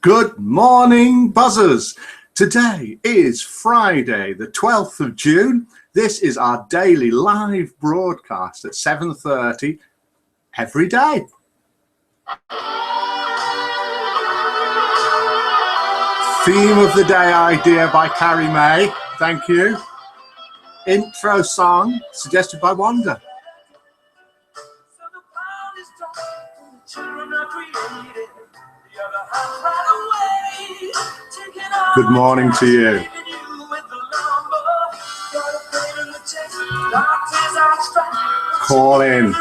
Good morning, buzzers. Today is Friday, the 12th of June. This is our daily live broadcast at 7:30 every day. Theme of the day idea by Carrie May. Thank you. Intro song suggested by Wanda. Good morning to you. Call in.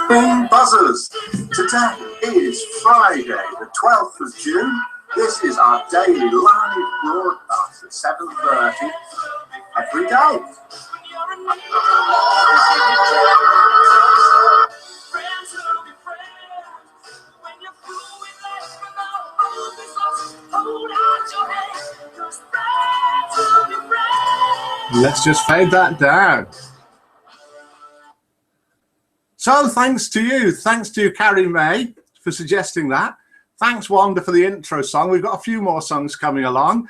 Buzzers. Today is Friday, the 12th of June. This is our daily live broadcast at 7:30 every day. Let's just fade that down. So thanks to you. Thanks to Carrie May for suggesting that. Thanks, Wanda, for the intro song. We've got a few more songs coming along.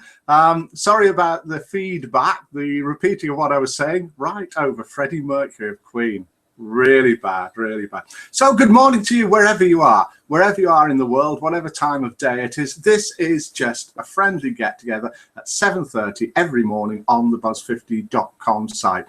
Sorry about the feedback, the repeating of what I was saying. Right over Freddie Mercury of Queen. Really bad, really bad. So good morning to you wherever you are in the world, whatever time of day it is. This is just a friendly get together at 7:30 every morning on the buzz50.com site.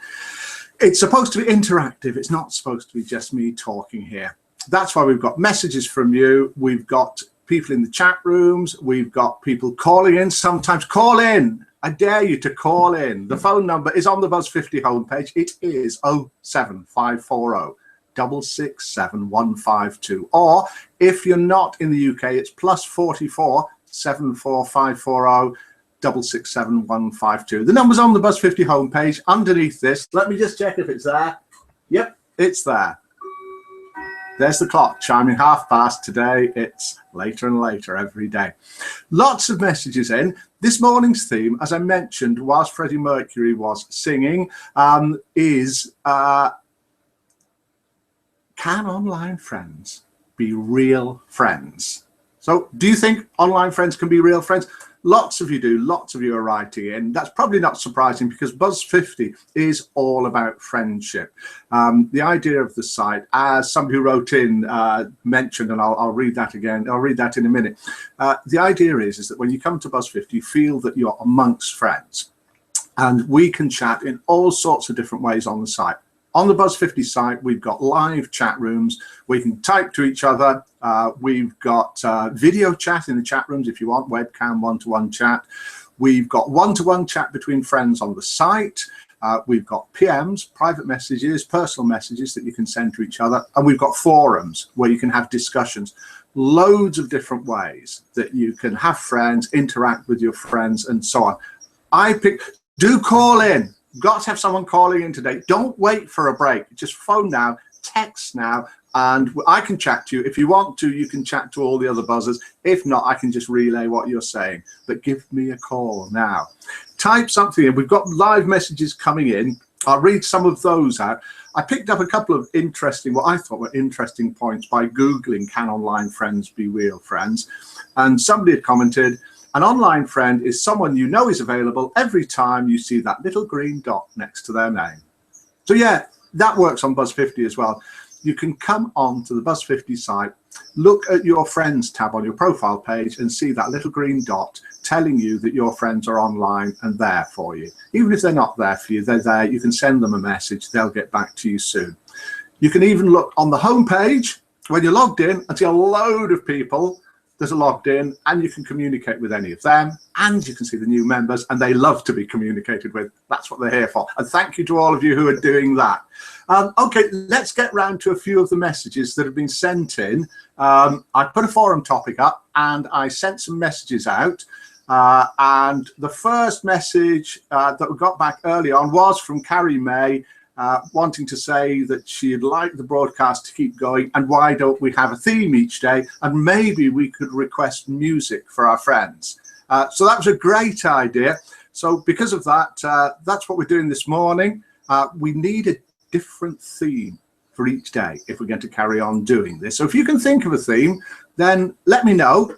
It's supposed to be interactive. It's not supposed to be just me talking here. That's why we've got messages from you. We've got people in the chat rooms. We've got people calling in. Sometimes call in. I dare you to call in. The phone number is on the Buzz50 homepage. It is 07540 667 152. Or if you're not in the UK, it's +44 74540 667 152. The number's on the Buzz50 homepage. Underneath this, let me just check if it's there. Yep, it's there. There's the clock chiming past. Today it's later and later every day. Lots of messages in. This morning's theme, as I mentioned, whilst Freddie Mercury was singing, is can online friends be real friends? So do you think online friends can be real friends? Lots of you do. Lots of you are writing in. That's probably not surprising because Buzz50 is all about friendship. The idea of the site, as somebody who wrote in mentioned, and I'll read that again. I'll read that in a minute. The idea is that when you come to Buzz50, you feel that you're amongst friends. And we can chat in all sorts of different ways on the site. On the Buzz50 site, we've got live chat rooms. We can type to each other. We've got video chat in the chat rooms if you want, webcam, one-to-one chat. We've got one-to-one chat between friends on the site. We've got PMs, private messages, personal messages that you can send to each other. And we've got forums where you can have discussions. Loads of different ways that you can have friends, interact with your friends, and so on. Do call in. Got to have someone calling in today. Don't wait for a break. Just phone now, text now, and I can chat to you. If you want to, you can chat to all the other buzzers. If not, I can just relay what you're saying. But give me a call now. Type something in. We've got live messages coming in. I'll read some of those out. I picked up a couple of interesting, what I thought were interesting points by Googling, can online friends be real friends? And somebody had commented, an online friend is someone you know is available every time you see that little green dot next to their name. So yeah, that works on Buzz50 as well. You can come on to the Buzz50 site, look at your friends tab on your profile page and see that little green dot telling you that your friends are online and there for you. Even if they're not there for you, they're there. You can send them a message. They'll get back to you soon. You can even look on the homepage when you're logged in and see a load of people that are logged in, and you can communicate with any of them, and you can see the new members, and they love to be communicated with. That's what they're here for. And thank you to all of you who are doing that. Okay, let's get round to a few of the messages that have been sent in. I put a forum topic up and I sent some messages out. And the first message that we got back early on was from Carrie May, wanting to say that she'd like the broadcast to keep going, and why don't we have a theme each day, and maybe we could request music for our friends. So that was a great idea. So because of that, that's what we're doing this morning. We need a different theme for each day if we're going to carry on doing this. So if you can think of a theme, then let me know.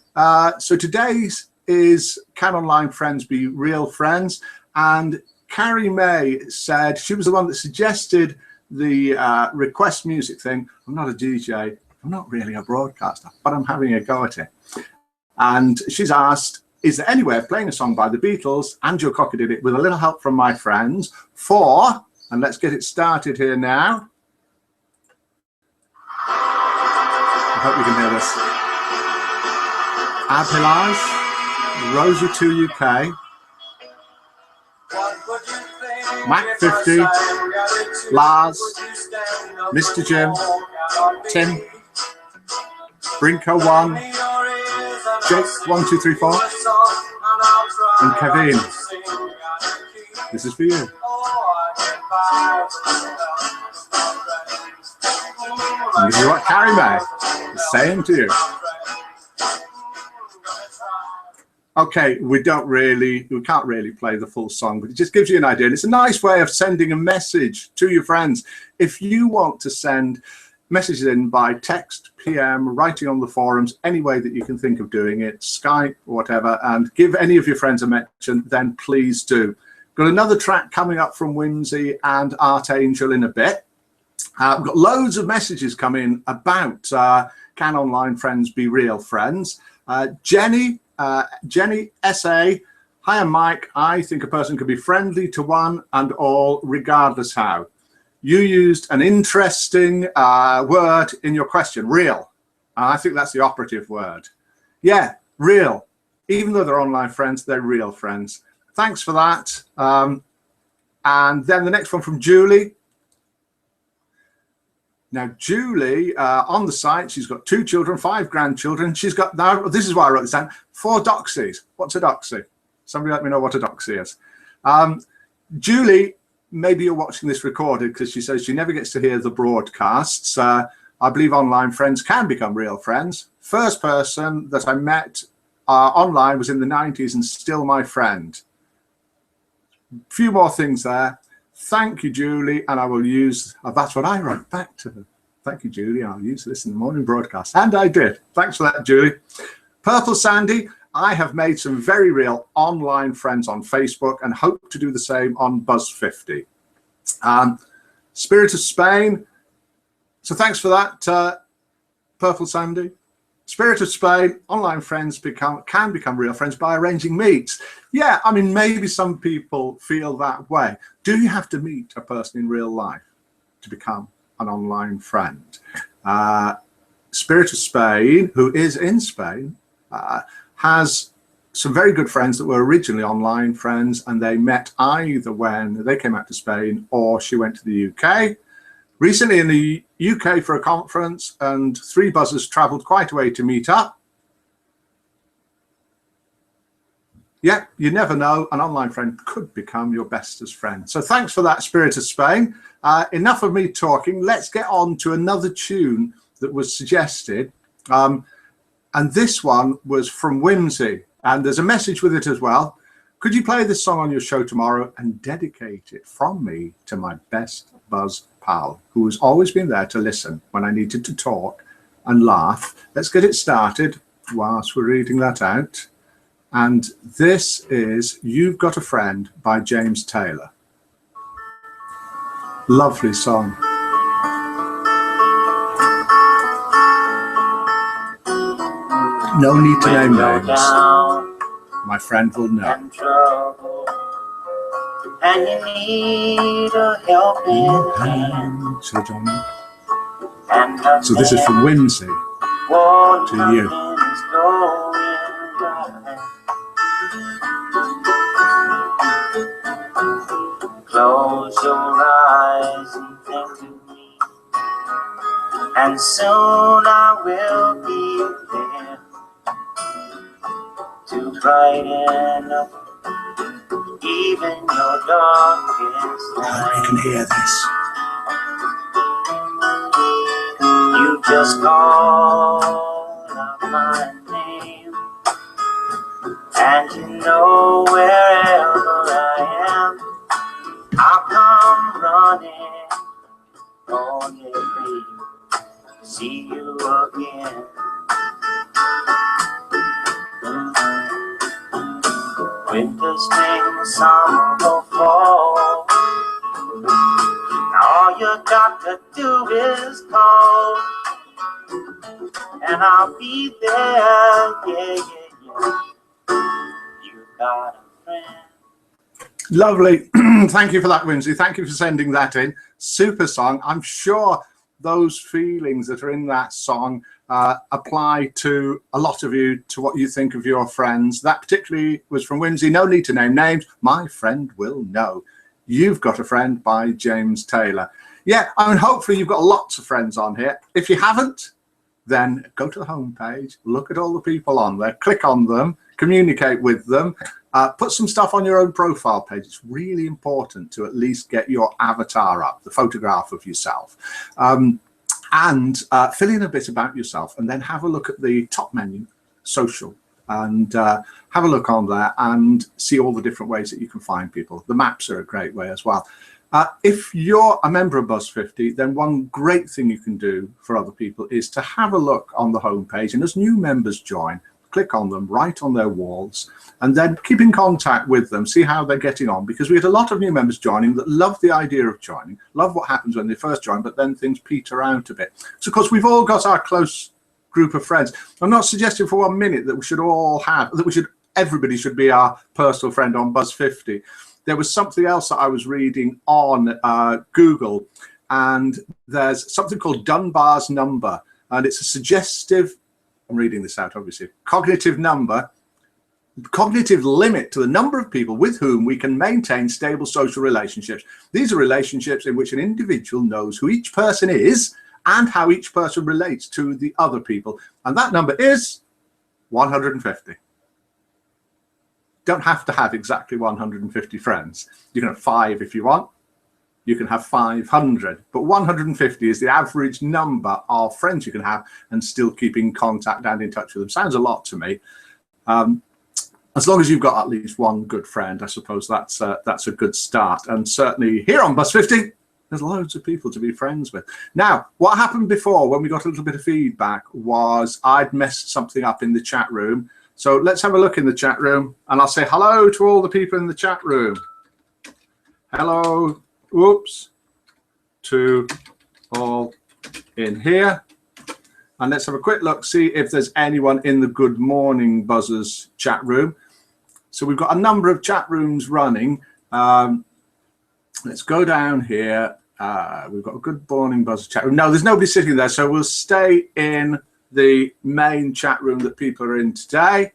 So today's is, can online friends be real friends? And Carrie May said, she was the one that suggested the request music thing. I'm not a DJ, I'm not really a broadcaster, but I'm having a go at it. And she's asked, is there any way of playing a song by the Beatles? And Joe Cocker did it with a little help from my friends for, and let's get it started here now. I hope you can hear this. Abhilash, Rosie 2 UK, Mac 50, Lars, Mr. Jim, Tim, Brinko 1, Jake 1 2 3 4, and Kevin. This is for you. And this is what Carrie May is saying to you. Okay, we can't really play the full song, but it just gives you an idea. And it's a nice way of sending a message to your friends. If you want to send messages in by text, PM, writing on the forums, any way that you can think of doing it, Skype or whatever, and give any of your friends a mention, then please do. Got another track coming up from Whimsy and Art Angel in a bit. We've got loads of messages coming about can online friends be real friends. Jenny SA, hi, I'm Mike. I think a person could be friendly to one and all, regardless how. You used an interesting word in your question, real. And I think that's the operative word. Yeah, real. Even though they're online friends, they're real friends. Thanks for that. And then the next one from Julie. Now, Julie, on the site, she's got 2 children, 5 grandchildren. She's got, now, this is why I wrote this down, 4 doxies. What's a doxy? Somebody let me know what a doxy is. Julie, maybe you're watching this recorded because she says she never gets to hear the broadcasts. I believe online friends can become real friends. First person that I met online was in the 90s and still my friend. Few more things there. Thank you, Julie, and I will use, that's what I wrote back to her. Thank you, Julie, I'll use this in the morning broadcast. And I did. Thanks for that, Julie. Purple Sandy, I have made some very real online friends on Facebook and hope to do the same on Buzz 50. Spirit of Spain, so thanks for that, Purple Sandy. Spirit of Spain, online friends can become real friends by arranging meets. Yeah, I mean, maybe some people feel that way. Do you have to meet a person in real life to become an online friend? Spirit of Spain, who is in Spain, has some very good friends that were originally online friends, and they met either when they came out to Spain or she went to the UK. Recently in the UK for a conference, and 3 buzzers travelled quite a way to meet up. Yeah, you never know, an online friend could become your bestest friend. So thanks for that, Spirit of Spain. Enough of me talking. Let's get on to another tune that was suggested. And this one was from Whimsy, and there's a message with it as well. Could you play this song on your show tomorrow and dedicate it from me to my best buzz pal, who has always been there to listen when I needed to talk and laugh? Let's get it started whilst we're reading that out. And this is You've Got a Friend by James Taylor. Lovely song. No need to name names. My friend will know. And you need a helping hand. So this is from Whimsy to you. Close your eyes and think of me, and soon I will be there to brighten up even your darkest night. You can hear this. You just call out my name, and you know wherever I am, I'll come running, only to see you again. winter, spring, summer, or fall. All you got to do is call, and I'll be there. Yeah, yeah, yeah. You got a friend. Lovely. Thank you for that, Wincy. Thank you for sending that in. Super song. I'm sure those feelings that are in that song apply to a lot of you, to what you think of your friends. That particularly was from Wincy. No need to name names. My friend will know. You've Got a Friend by James Taylor. Yeah, I mean, hopefully you've got lots of friends on here. If you haven't, then go to the homepage, look at all the people on there, click on them, communicate with them, put some stuff on your own profile page. It's really important to at least get your avatar up, the photograph of yourself, and fill in a bit about yourself, and then have a look at the top menu, social, and have a look on there and see all the different ways that you can find people. The maps are a great way as well. If you're a member of Buzz 50, then one great thing you can do for other people is to have a look on the homepage, and as new members join, click on them, write on their walls, and then keep in contact with them, see how they're getting on, because we had a lot of new members joining that love the idea of joining, love what happens when they first join, but then things peter out a bit. So of course we've all got our close group of friends. I'm not suggesting for 1 minute that we should all have, that everybody should be our personal friend on Buzz 50. There was something else that I was reading on Google, and there's something called Dunbar's number, and it's a suggestive, I'm reading this out obviously, cognitive limit to the number of people with whom we can maintain stable social relationships. These are relationships in which an individual knows who each person is and how each person relates to the other people. And that number is 150. Don't have to have exactly 150 friends. You can have 5 if you want. You can have 500, but 150 is the average number of friends you can have and still keep in contact and in touch with them. Sounds a lot to me. As long as you've got at least one good friend, I suppose that's a good start. And certainly here on Buzz 50, there's loads of people to be friends with. Now, what happened before when we got a little bit of feedback was I'd messed something up in the chat room. So let's have a look in the chat room, and I'll say hello to all the people in the chat room. Hello, whoops, to all in here. And let's have a quick look, see if there's anyone in the Good Morning Buzzers chat room. So we've got a number of chat rooms running. Let's go down here. We've got a Good Morning Buzzers chat room. No, there's nobody sitting there, so we'll stay in the main chat room that people are in today.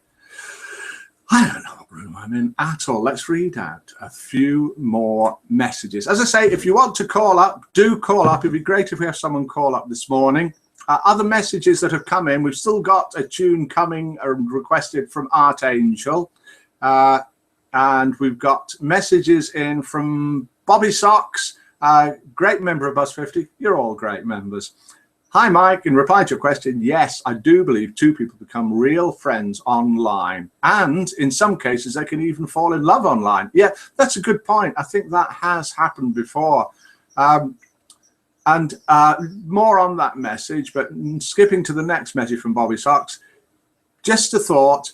I don't know what room I'm in at all. Let's read out a few more messages. As I say, if you want to call up, do call up. It'd be great if we have someone call up this morning. Other messages that have come in, we've still got a tune coming requested from Art Angel. And we've got messages in from Bobby Socks, great member of Buzz 50. You're all great members. Hi, Mike. In reply to your question, yes, I do believe two people become real friends online. And in some cases, they can even fall in love online. Yeah, that's a good point. I think that has happened before. And more on that message, but skipping to the next message from Bobby Socks, just a thought.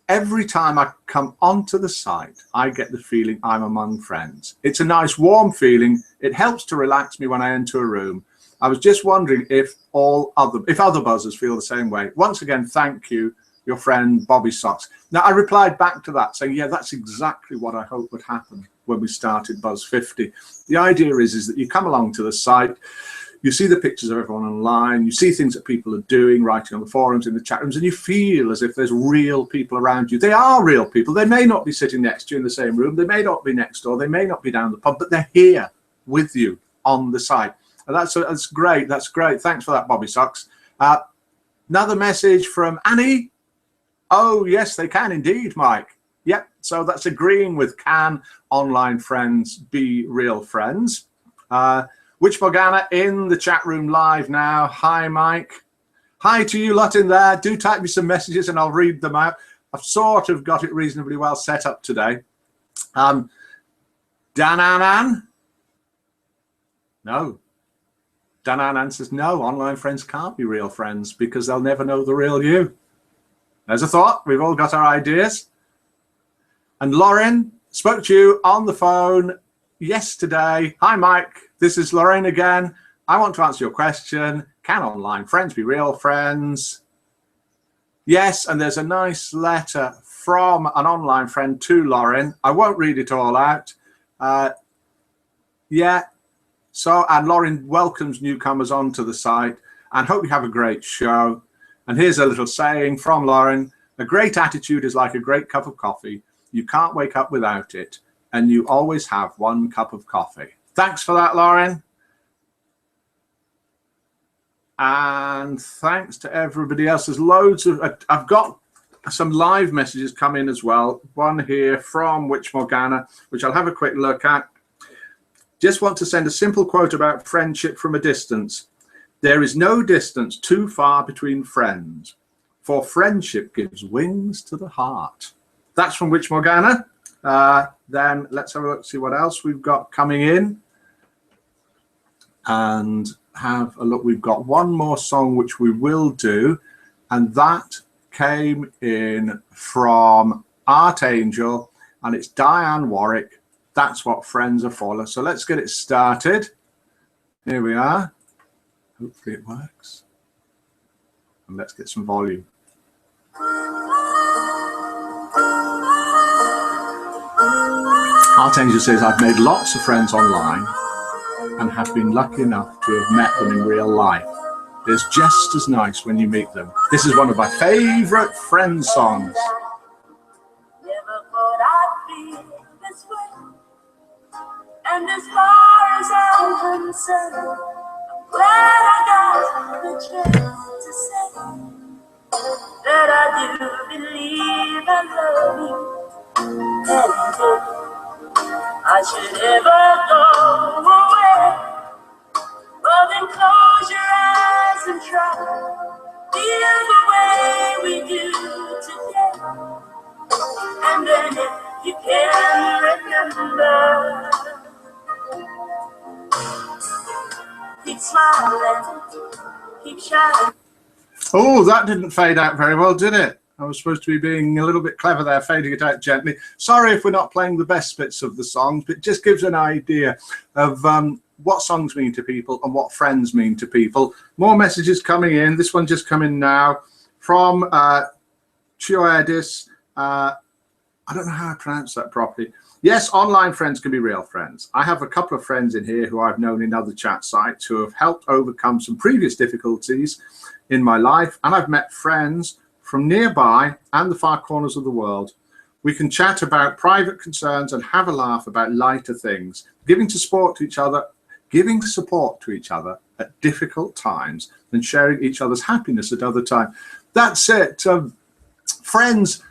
Every time I come onto the site, I get the feeling I'm among friends. It's a nice warm feeling. It helps to relax me when I enter a room. I was just wondering if other buzzers feel the same way. Once again, thank you, your friend Bobby Socks. Now, I replied back to that saying, yeah, that's exactly what I hope would happen when we started Buzz 50. The idea is that you come along to the site, you see the pictures of everyone online, you see things that people are doing, writing on the forums, in the chat rooms, and you feel as if there's real people around you. They are real people. They may not be sitting next to you in the same room. They may not be next door. They may not be down the pub, but they're here with you on the site. And that's great. That's great. Thanks for that, Bobby Socks. Another message from Annie. Oh, yes, they can indeed, Mike. Yep. So that's agreeing with can online friends be real friends. Witch Morgana in the chat room live now. Hi, Mike. Hi to you lot in there. Do type me some messages and I'll read them out. I've sort of got it reasonably well set up today. Dananan. No. Dananan says, no, online friends can't be real friends because they'll never know the real you. There's a thought. We've all got our ideas. And Lauren, spoke to you on the phone yesterday. Hi, Mike. This is Lorraine again. I want to answer your question. Can online friends be real friends? Yes, and there's a nice letter from an online friend to Lauren. I won't read it all out. Yeah. So, and Lauren welcomes newcomers onto the site and hope you have a great show. And here's a little saying from Lauren. A great attitude is like a great cup of coffee. You can't wake up without it. And you always have one cup of coffee. Thanks for that, Lauren. And thanks to everybody else. There's loads of, I've got some live messages come in as well. One here from Witch Morgana, which I'll have a quick look at. Just want to send a simple quote about friendship from a distance. There is no distance too far between friends, for friendship gives wings to the heart. That's from Witch Morgana. Then let's have a look, see what else we've got coming in. And have a look. We've got one more song which we will do, and that came in from Archangel, and it's Diane Warwick. That's what friends are for. So let's get it started. Here we are. Hopefully it works. And let's get some volume. Archangel says, I've made lots of friends online and have been lucky enough to have met them in real life. It's just as nice when you meet them. This is one of my favorite friend songs. Never thought I'd feel this way. And as far as I'm concerned, I'm glad I got the chance to say that I do believe I love you. And if I should ever go away, well then close your eyes and try feel the way we do today. And then if you can remember, keep smiling, keep shining. Oh, that didn't fade out very well, did it? I was supposed to be being a little bit clever there, fading it out gently. Sorry if we're not playing the best bits of the songs, but it just gives an idea of what songs mean to people and what friends mean to people. More messages coming in. This one just come in now from Chioedis. I don't know how I pronounce that properly. Yes, online friends can be real friends. I have a couple of friends in here who I've known in other chat sites who have helped overcome some previous difficulties in my life, and I've met friends from nearby and the far corners of the world. We can chat about private concerns and have a laugh about lighter things, giving support to each other at difficult times and sharing each other's happiness at other times. That's it. Friends,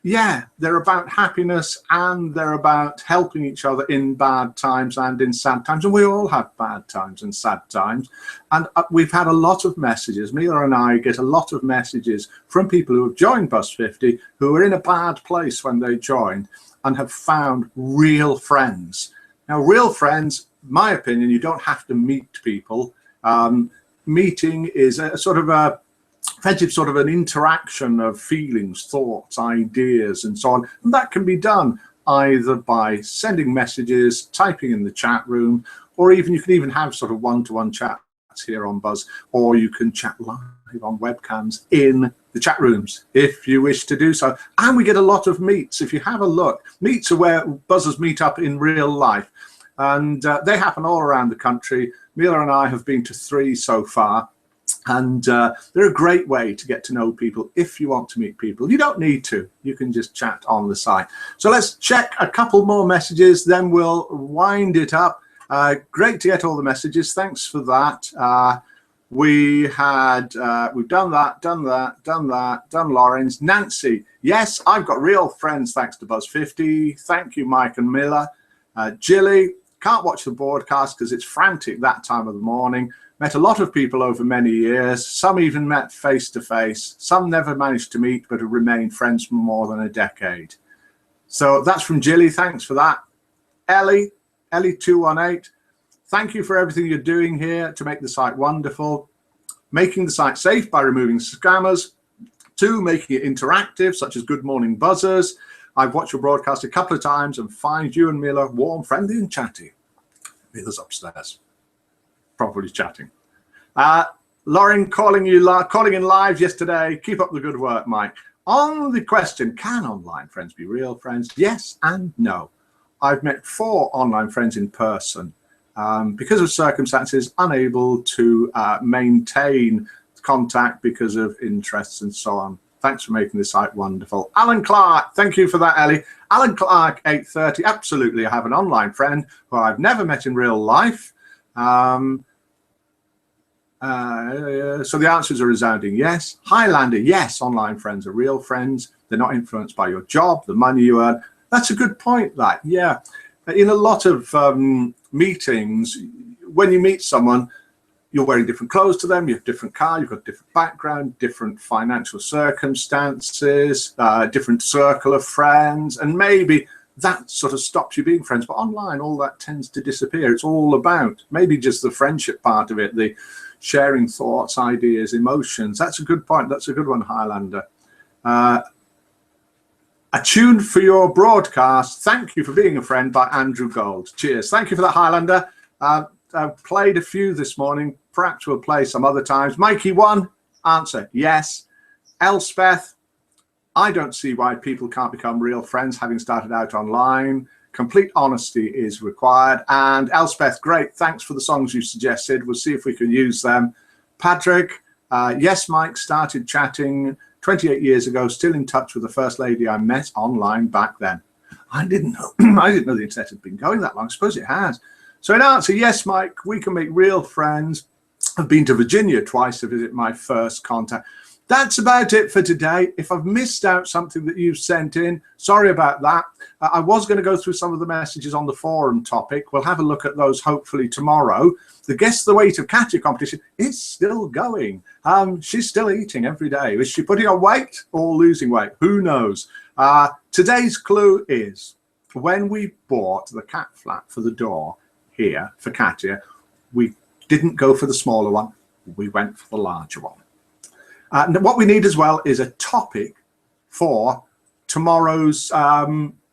yeah, they're about happiness and they're about helping each other in bad times and in sad times. And we all have bad times and sad times. And we've had a lot of messages. Mila and I get a lot of messages from people who have joined Buzz 50 who were in a bad place when they joined and have found real friends. Now, real friends, in my opinion, you don't have to meet people. Meeting is a sort of a friendship, sort of an interaction of feelings, thoughts, ideas, and so on. And that can be done either by sending messages, typing in the chat room, or even you can even have sort of one-to-one chats here on Buzz, or you can chat live on webcams in the chat rooms if you wish to do so. And we get a lot of meets. If you have a look, meets are where buzzers meet up in real life, and they happen all around the country. Mila and I have been to 3 so far. And they're a great way to get to know people if you want to meet people. You don't need to. You can just chat on the site. So let's check a couple more messages, then we'll wind it up. Great to get all the messages. Thanks for that. We've done Lauren's. Nancy, yes, I've got real friends thanks to Buzz 50. Thank you, Mike and Miller. Jilly, can't watch the broadcast because it's frantic that time of the morning. Met a lot of people over many years. Some even met face to face. Some never managed to meet, but have remained friends for more than a decade. So that's from Jilly. Thanks for that. Ellie 218. Thank you for everything you're doing here to make the site wonderful. Making the site safe by removing scammers. 2, making it interactive, such as Good Morning Buzzers. I've watched your broadcast a couple of times and find you and Mila warm, friendly and chatty. Mila's upstairs, probably chatting. Lauren calling in live yesterday. Keep up the good work, Mike. On the question, can online friends be real friends? Yes and no. I've met 4 online friends in person. Because of circumstances, unable to maintain contact because of interests and so on. Thanks for making this site wonderful. Alan Clark, thank you for that, Ellie. Alan Clark, 8:30. Absolutely, I have an online friend who I've never met in real life. So the answers are resounding yes. Highlander, yes, online friends are real friends. They're not influenced by your job, the money you earn. That's a good point, that, yeah. In a lot of meetings, when you meet someone, you're wearing different clothes to them, you have different car, you've got different background, different financial circumstances, different circle of friends, and maybe that sort of stops you being friends. But online, all that tends to disappear. It's all about maybe just the friendship part of it, the sharing thoughts, ideas, emotions. That's a good point. That's a good one, Highlander. A tune for your broadcast. Thank you for being a friend by Andrew Gold. Cheers. Thank you for that, Highlander. I've played a few this morning. Perhaps we'll play some other times. Mikey 1, answer yes. Elspeth, I don't see why people can't become real friends having started out online. Complete honesty is required. And Elspeth, great. Thanks for the songs you suggested. We'll see if we can use them. Patrick, yes, Mike, started chatting 28 years ago, still in touch with the first lady I met online back then. I didn't know. I didn't know the internet had been going that long. I suppose it has. So in answer, yes, Mike, we can make real friends. I've been to Virginia twice to visit my first contact. That's about it for today. If I've missed out something that you've sent in, sorry about that. I was going to go through some of the messages on the forum topic. We'll have a look at those hopefully tomorrow. The Guess the Weight of Katya competition is still going. She's still eating every day. Is she putting on weight or losing weight? Who knows? Today's clue is when we bought the cat flap for the door here for Katya, we didn't go for the smaller one. We went for the larger one. What we need as well is a topic for tomorrow's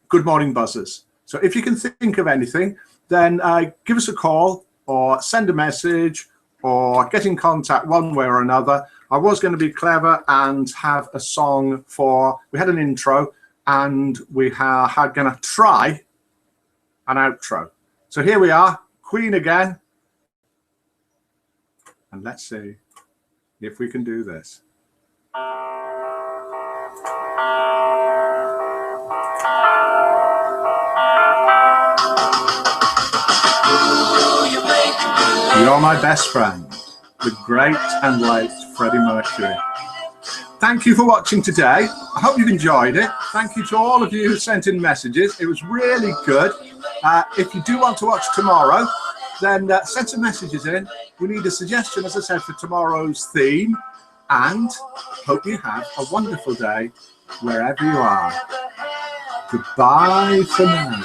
Good Morning Buzzers. So if you can think of anything, then give us a call or send a message or get in contact one way or another. I was going to be clever and have a song for, we had an intro and we are going to try an outro. So here we are, Queen again. And let's see if we can do this. You're my best friend, the great and late Freddie Mercury. Thank you for watching today. I hope you've enjoyed it. Thank you to all of you who sent in messages. It was really good. If you do want to watch tomorrow, then send some messages in. We need a suggestion, as I said, for tomorrow's theme. And hope you have a wonderful day wherever you are. Goodbye for now.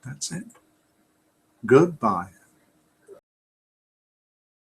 That's it. Goodbye.